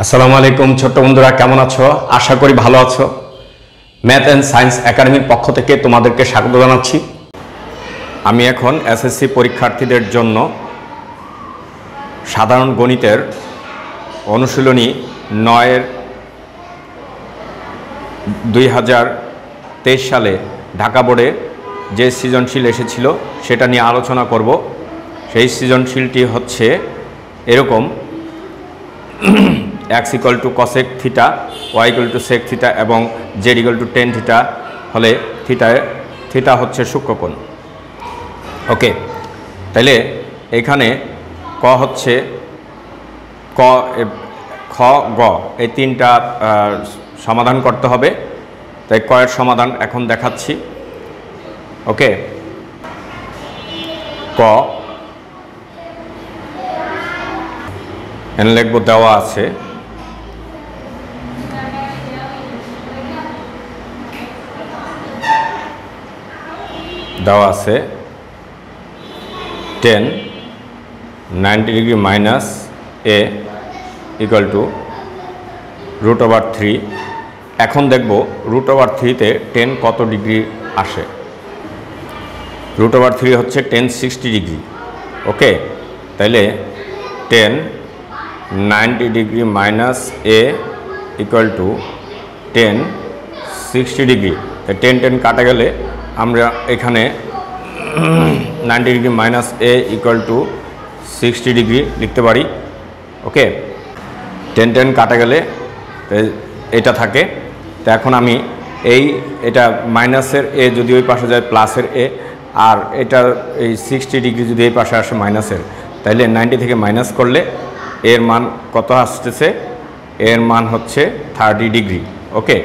আসসালামু আলাইকুম ছোট্ট বন্ধুরা, কেমন আছো? আশা করি ভালো আছো। ম্যাথ অ্যান্ড সায়েন্স একাডেমির পক্ষ থেকে তোমাদেরকে স্বাগত জানাচ্ছি। আমি এখন এসএসসি পরীক্ষার্থীদের জন্য সাধারণ গণিতের অনুশীলনী 9-এর 2023 সালে ঢাকা বোর্ডে যে সৃজনশীল এসেছিল সেটা নিয়ে আলোচনা করব। সেই সৃজনশীলটি হচ্ছে এরকম: x = cosec theta, y = sec theta এবং z = tan থিটা হলে থিটা হচ্ছে সূক্ষ্মকোণ। ওকে, তাহলে এখানে ক হচ্ছে খ গ এই তিনটা সমাধান করতে হবে। তাই ক এর সমাধান এখন দেখাচ্ছি। ওকে, ক এখানে লিখব, দেওয়া আছে tan 90 ডিগ্রি মাইনাস a = √3। এখন দেখব √3-তে tan কত ডিগ্রি আসে। √3 হচ্ছে tan 60 ডিগ্রি। ওকে, তাইলে tan 90 degree minus a = tan 60 degree. tan কাটা গেলে আমরা এখানে 90 ডিগ্রি মাইনাস a = 60 ডিগ্রি লিখতে পারি। ওকে, tan কাটা গেলে এটা থাকে। তো এখন আমি এটা মাইনাসের a যদি ওই পাশে যায় প্লাসের a, আর এটা এই 60 ডিগ্রি যদি এই পাশে আসে মাইনাসের, তাইলে 90 থেকে মাইনাস করলে এর মান কত আসতেছে? এর মান হচ্ছে 30 ডিগ্রি। ওকে,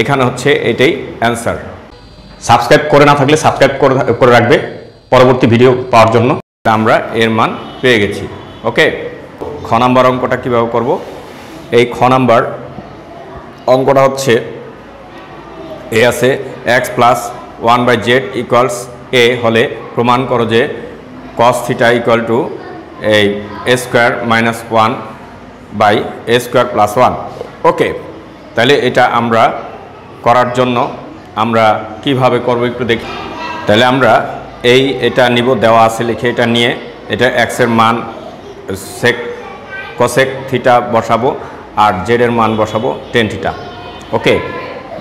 এখানে হচ্ছে এটাই অ্যান্সার। সাবস্ক্রাইব করে না থাকলে সাবস্ক্রাইব করে রাখবে পরবর্তী ভিডিও পাওয়ার জন্য। আমরা এর মান পেয়ে গেছি। ওকে, খ নাম্বার অঙ্কটা কীভাবে করব? এই খ নাম্বার অঙ্কটা হচ্ছে এ আছে x + 1/z = a হলে প্রমাণ করো যে cos θ = এই a² - 1/a² + 1। ওকে, তাহলে এটা আমরা করার জন্য আমরা কিভাবে করব একটু দেখি। তাহলে আমরা এটা নিব, দেওয়া আছে লিখে, এটা নিয়ে এটা x এর মান cosec থিটা বসাবো আর z এর মান বসাবো tan থিটা। ওকে,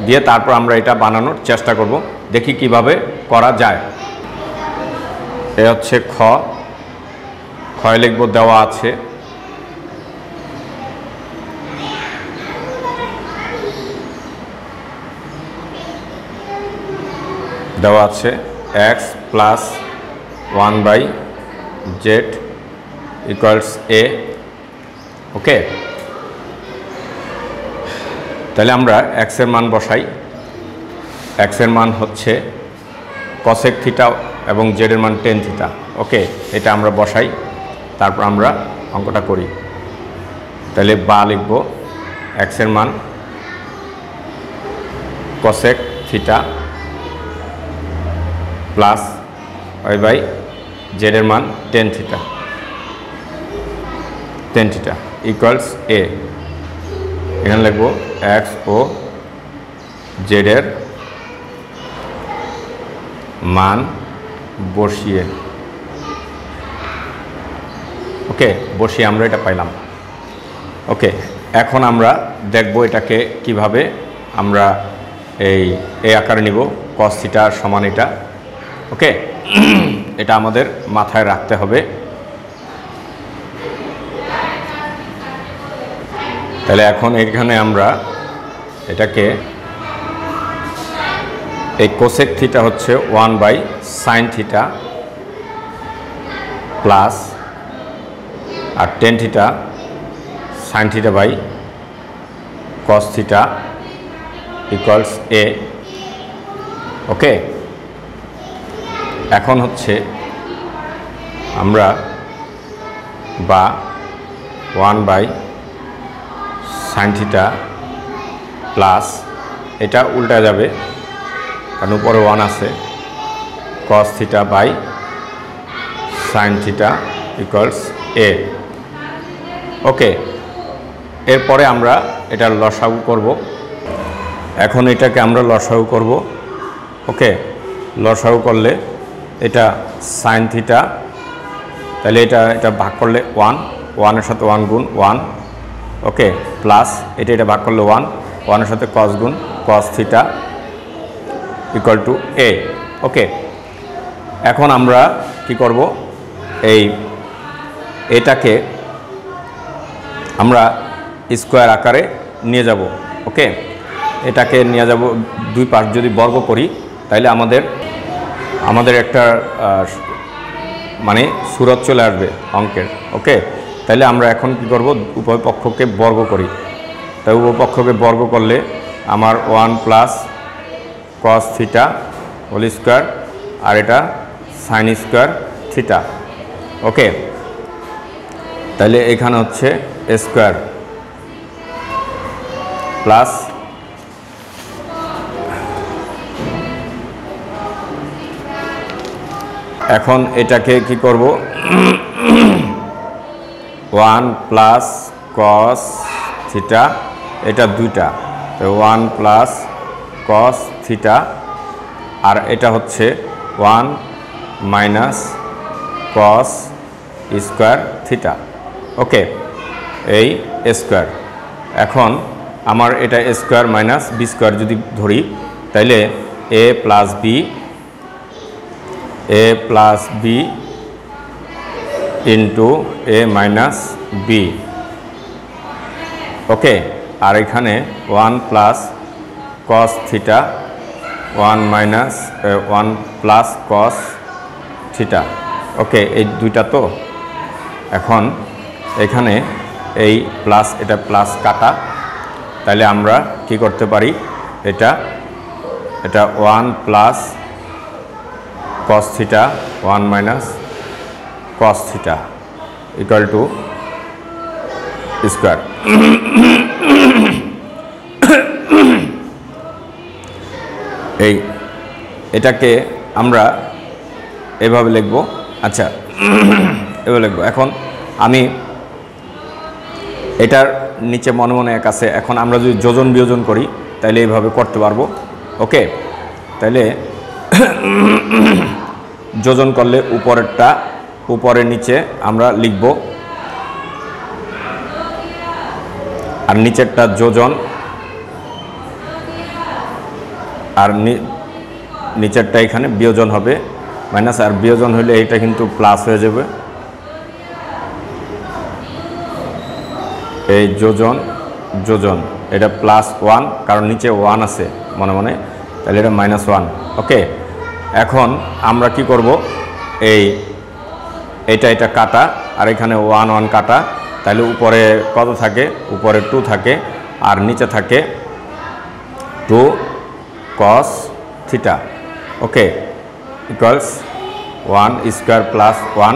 দিয়ে তারপর আমরা এটা বানানোর চেষ্টা করব, দেখি কিভাবে করা যায়। এ হচ্ছে খ লিখব, দেওয়া আছে x + 1/z = a। ওকে, তাহলে আমরা x এর মান বসাই। x এর মান হচ্ছে cosec থিটা এবং z এর মান tan থিটা। ওকে, এটা আমরা বসাই, তারপর আমরা অঙ্কটা করি। তাহলে বা লিখব, x এর মান cosec থিটা প্লাস y/z এর মান tan থিটা = a। এখানে লিখব x ও z এর মান বসিয়ে। ওকে, বসিয়ে আমরা এটা পাইলাম। ওকে, এখন আমরা দেখব এটাকে কিভাবে আমরা এই আকারে নিব। cos θ সমান এটা। ওকে, এটা আমাদের মাথায় রাখতে হবে। তাহলে এখন এখানে আমরা এটাকে এই cosec থিটা হচ্ছে 1/sin θ প্লাস আর tan theta sin θ/cos θ = a। Okay, এখন হচ্ছে আমরা বা 1/sin θ প্লাস এটা উল্টা যাবে কারণ উপরে 1 আছে, cos θ/sin θ = a। ওকে, এরপরে আমরা এটার লসাগু করব। এখন এটাকে আমরা লসাগু করব। ওকে, লসাগু করলে এটা সাইন থিটা, তাহলে এটা ভাগ করলে 1, 1-এর সাথে 1 গুণ 1, ওকে, প্লাস এটা ভাগ করলে 1, 1-এর সাথে কস গুণ কস থিটা ইকুয়াল টু এ। ওকে, এখন আমরা কি করব, এটাকে আমরা স্কোয়ার আকারে নিয়ে যাব। ওকে, এটাকে নিয়ে যাব, দুই পাশ যদি বর্গ করি তাহলে আমাদের একটা মানে সূরত চলে আসবে অঙ্কের। ওকে, তাহলে আমরা এখন কি করব, উভয় পক্ষকে বর্গ করি। তাই উভয় পক্ষকে বর্গ করলে আমার 1 plus cos theta whole square, আর এটা সাইন স্কোয়ার থিটা। ওকে, তাহলে এখানে হচ্ছে স্কোয়ার প্লাস এখন এটাকে কি করব, 1 প্লাস কস থিটা, এটা দুইটা, তো 1 প্লাস কস থিটা, আর এটা হচ্ছে 1 minus cos square theta. Okay, এই স্কোয়ার, এখন আমার এটা স্কোয়ার মাইনাস বি স্কোয়ার যদি ধরি তাইলে A plus B into A minus B. Okay, আর এখানে 1 plus cos theta 1 plus cos theta. Okay, এই দুইটা তো, এখন এখানে এই প্লাস এটা প্লাস কাটা, তাহলে আমরা কি করতে পারি, এটা 1 plus cos theta 1 minus cos theta equal two square. এটাকে আমরা এভাবে লিখব। আচ্ছা, এভাবে লিখব। এখন আমি এটার নিচে মনে মনে এক আছে, এখন আমরা যদি যোজন বিয়োজন করি তাহলে এইভাবে করতে পারবো। ওকে, তাহলে যোজন করলে উপরেরটা উপরে নিচে আমরা লিখব, আর নিচেরটা যোজন, আর নিচেরটা এখানে বিয়োজন হবে মাইনাস, আর বিয়োজন হলে এইটা কিন্তু প্লাস হয়ে যাবে। এই যোজন এটা প্লাস 1, কারণ নিচে 1 আছে মনে মনে, তাহলে এটা -1। ওকে, এখন আমরা কি করব, এটা কাটা, আর এখানে 1 1 কাটা, তাহলে উপরে কত থাকে, উপরে 2 থাকে, আর নিচে থাকে 2 cos theta. Okay, equals 1 square plus 1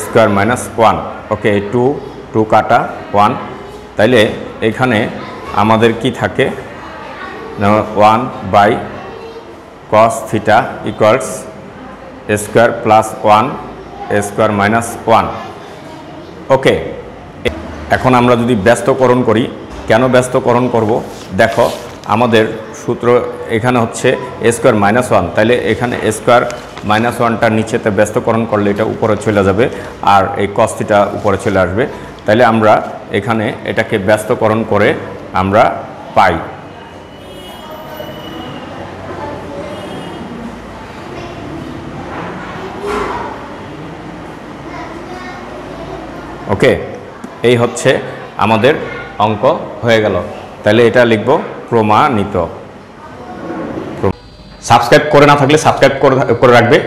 square minus 1। Okay, 2 কাটা 1, তাইলে এখানে আমাদের কি থাকে, 1 by cos theta equals square plus 1 square minus 1। Okay, এখন আমরা যদি ব্যস্তকরণ করি, কেন ব্যস্তকরণ করব, দেখো আমাদের সূত্র এখানে হচ্ছে স্কোয়ার -1, তাহলে এখানে স্কোয়ার -1টার নিচেতে ব্যস্তকরণ করলে এটা উপরে চলে যাবে, আর এই cos থিটা উপরে চলে আসবে। তাহলে আমরা এখানে এটাকে ব্যস্তকরণ করে আমরা পাই ওকে, এই হচ্ছে আমাদের অঙ্ক হয়ে গেল। তাহলে এটা লিখব প্রমাণিত। সাবস্ক্রাইব করে না থাকলে সাবস্ক্রাইব করে রাখবে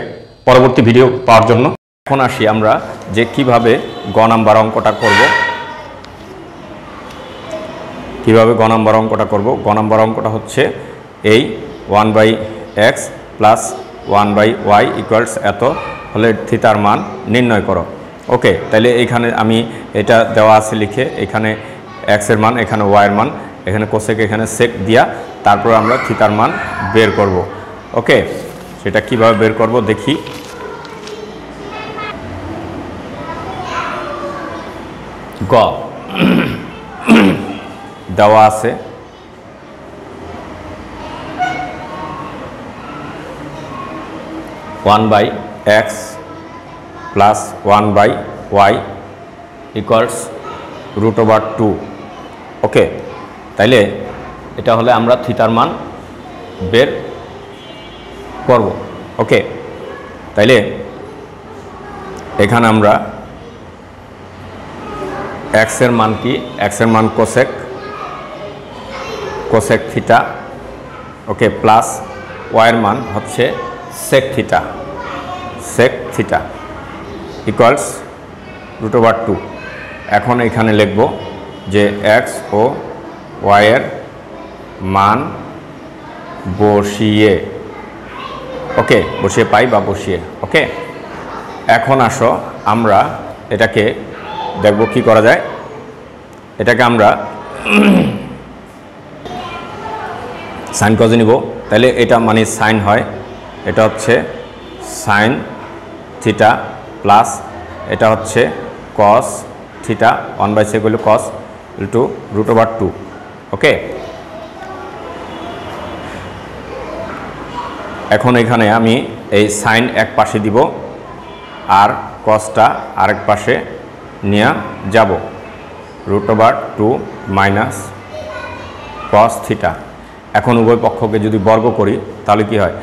পরবর্তী ভিডিও পাওয়ার জন্য। এখন আসি আমরা যে কিভাবে গ নাম্বার অঙ্কটা করব। কিভাবে গ নাম্বার অঙ্কটা করব, গ নাম্বার অঙ্কটা হচ্ছে এই 1/x প্লাস 1/y ইকুয়ালস এত হলে থিতার মান নির্ণয় করো। ওকে, তাহলে এইখানে আমি এটা দেওয়া আছে লিখে, এখানে x এর মান, এখানে y এর মান, এখানে কোসেক, এখানে সেক দিয়া তারপর আমরা থিতার মান বের করব। ওকে, সেটা কিভাবে বের করব দেখি। গ দেওয়া আছে one by x plus one by y equals √2। Okay, তাইলে এটা হলে আমরা থিটার মান বের করব। ওকে, তাইলে এখানে আমরা এক্স এর মান কি, এক্স এর মান কোসেক থিটা। ওকে, প্লাস ওয়াই এর মান হচ্ছে সেক থিটা ইকুয়ালস √2। এখন এখানে লিখব যে এক্স ও ওয়াই এর মান বসিয়ে, ওকে, বসিয়ে পাই বা বসিয়ে। ওকে, এখন আসো আমরা এটাকে দেখব কি করা যায়। এটাকে আমরা সাইন কজে নিব, তাহলে এটা মানে সাইন হয়, এটা হচ্ছে সাইন থিটা প্লাস এটা হচ্ছে কস থিটা, 1/sec হলো কস ইন্টু √2। ওকে, এখন এখানে আমি এই সাইন এক পাশে দিব আর কসটা আরেক পাশে নিয়ে যাব, √2 মাইনাস কস থিটা। এখন উভয় পক্ষকে যদি বর্গ করি তাহলে কি হয়,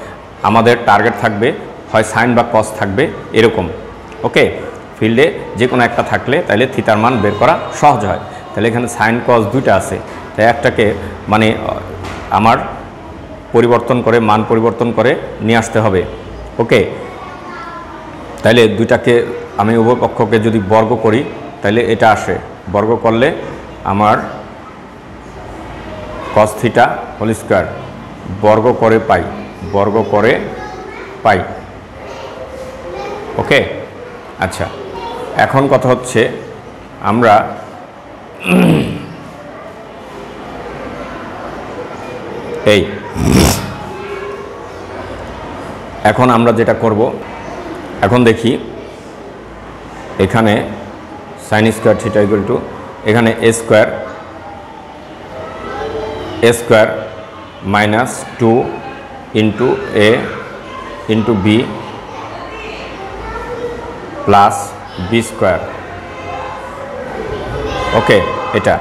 আমাদের টার্গেট থাকবে হয় সাইন বা কস থাকবে এরকম। ওকে, ফিল্ডে যে কোনো একটা থাকলে তাহলে থিটার মান বের করা সহজ হয়। তাহলে এখানে সাইন কস দুইটা আছে, তাই একটাকে মানে আমার মান পরিবর্তন করে নিয়ে আসতে হবে। ওকে, তাহলে দুইটাকে আমি উভয় পক্ষকে যদি বর্গ করি তাহলে এটা আসে, বর্গ করলে আমার কস থিটা হোল স্কয়ার বর্গ করে পাই। ওকে, আচ্ছা, এখন কথা হচ্ছে আমরা এখন আমরা যেটা করব, এখন দেখি এখানে sine square theta equal to এখানে A square minus 2 into A into B plus B square. Okay, এটা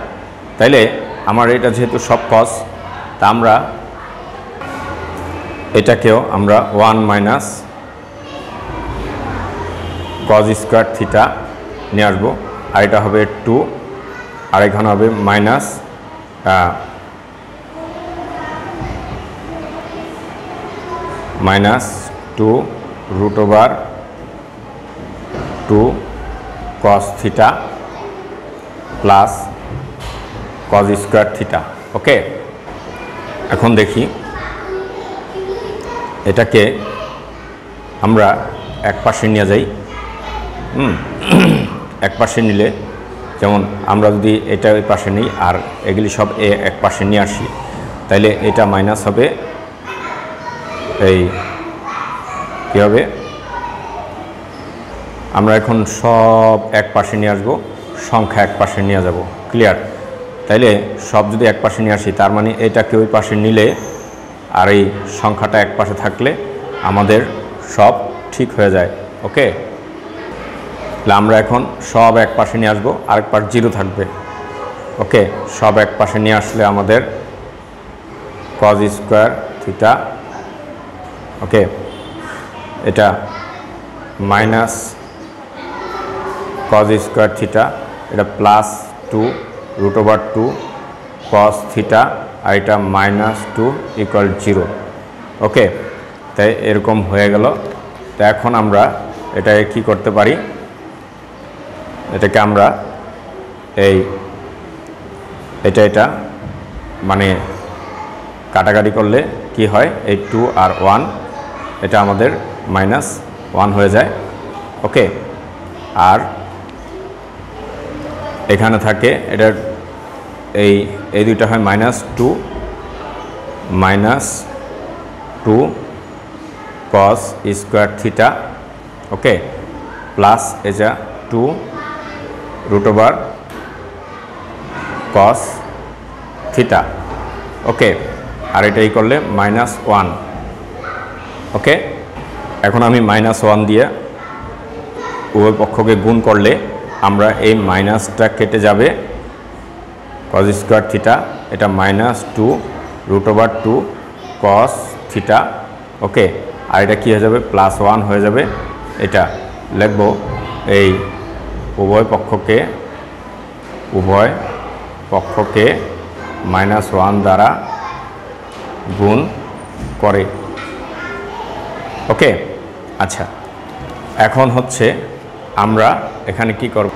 তাইলে আমার এটা যেহেতু সব কস, তা আমরা এটাকেও আমরা 1 মাইনাস কস স্কয়ার থিটা নিয়ে আসবো, আর এটা হবে 2, আর এখানে হবে minus -2 cos theta plus cos square theta. Okay, এখন দেখি এটাকে আমরা এক পাশে নিয়ে যাই। এক পাশে নিলে যেমন আমরা যদি এটা ওই পাশে নিই আর এগুলি সব এক পাশে নিয়ে আসি, তাইলে এটা মাইনাস হবে, এই কী হবে, আমরা এখন সব এক পাশে নিয়ে আসবো, সংখ্যা এক পাশে নিয়ে যাব। ক্লিয়ার? তাইলে সব যদি এক পাশে নিয়ে আসি তার মানে এটাকে ওই পাশে নিলে আর এই সংখ্যাটা এক পাশে থাকলে আমাদের সব ঠিক হয়ে যায়। ওকে, তাহলে আমরা এখন সব এক পাশে নিয়ে আসবো, আরেক পাশ 0 থাকবে। ওকে, সব এক পাশে নিয়ে আসলে আমাদের cos স্কয়ার থিটা, ওকে, এটা মাইনাস cos স্কয়ার থিটা, এটা প্লাস 2 cos থিটা, আর এটা -2 ইকুয়াল 0। ওকে, তাই এরকম হয়ে গেল। তো এখন আমরা এটাকে কি করতে পারি, এটাকে আমরা এটা মানে কাটাকাটি করলে কি হয়, এই 2 আর 1 এটা আমাদের -1 হয়ে যায়। ওকে, আর এখানে থাকে এটার এই দুইটা হয় -2 cos স্কয়ার থিটা। ওকে, প্লাস এটা 2 √cos থিটা, ওকে। আর এটাই করলে -1, ওকে। এখন আমি -1 দিয়ে উভয় পক্ষকে গুণ করলে আমরা এই মাইনাসটা কেটে যাবে, cos স্কোয়ার থিটা, এটা -2√2 cos থিটা, ওকে। আর এটা কী হয়ে যাবে, +1 হয়ে যাবে। এটা লিখব এই উভয় পক্ষকে -1 দ্বারা গুণ করে, ওকে। আচ্ছা, এখন হচ্ছে আমরা এখানে কি করব,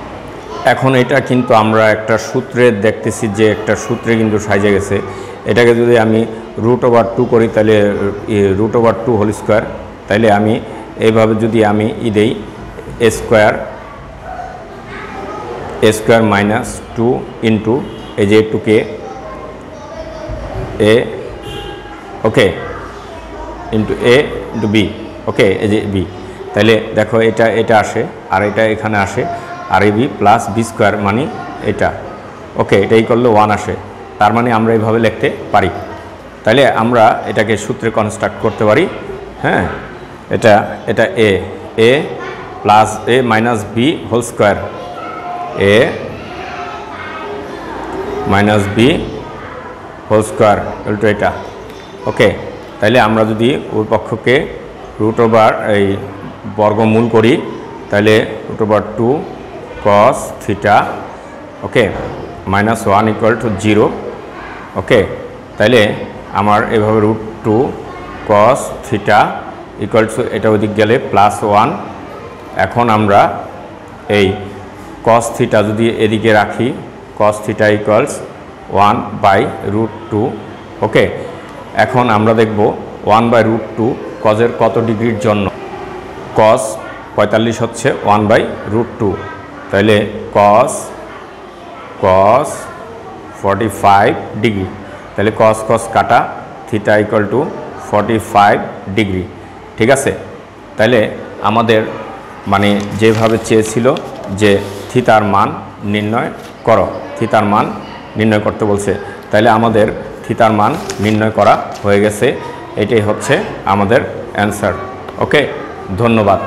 এখন এটা কিন্তু আমরা একটা সূত্রে দেখতেছি যে একটা সূত্রে কিন্তু সাইজে গেছে। এটাকে যদি আমি √2 করি তাহলে √2 হোল স্কোয়ার, তাইলে আমি এইভাবে যদি আমি দেই a স্কোয়ার -2 ইন্টু এই যে টুকে a, okay, into a into b, ওকে, এই যে b, তাহলে দেখো এটা আসে আর এটা এখানে আসে, আর এই b প্লাস b স্কোয়ার মানে এটা, ওকে, এটাই করলে 1 আসে। তার মানে আমরা এইভাবে লিখতে পারি। তাহলে আমরা এটাকে সূত্রে কনস্ট্রাক্ট করতে পারি, হ্যাঁ। এটা a plus a minus b whole square, a minus b whole square উল্টো এটা, ওকে। তাহলে আমরা যদি ওই পক্ষকে এই বর্গমূল করি তাহলে √2 cos থিটা, ওকে, -1 = 0, ওকে। তাহলে আমার এভাবে √2 cos থিটা এটা ওদিক গেলে +1। এখন আমরা এই cos থিটা যদি এদিকে রাখি, cos থিটা = 1/√2, ওকে। এখন আমরা দেখব 1/√2 cos-এর কত ডিগ্রির জন্য, cos 45 হচ্ছে 1/√2, তাহলে cos 45 ডিগ্রি, তাহলে cos কাটা থিটা = 45 ডিগ্রি, ঠিক আছে। তাহলে আমাদের মানে যেভাবে চেয়েছিল যে থিতার মান নির্ণয় করো, থিতার মান নির্ণয় করতে বলছে, তাহলে আমাদের থিতার মান নির্ণয় করা হয়ে গেছে। এটাই হচ্ছে আমাদের অ্যান্সার, ওকে। ধন্যবাদ।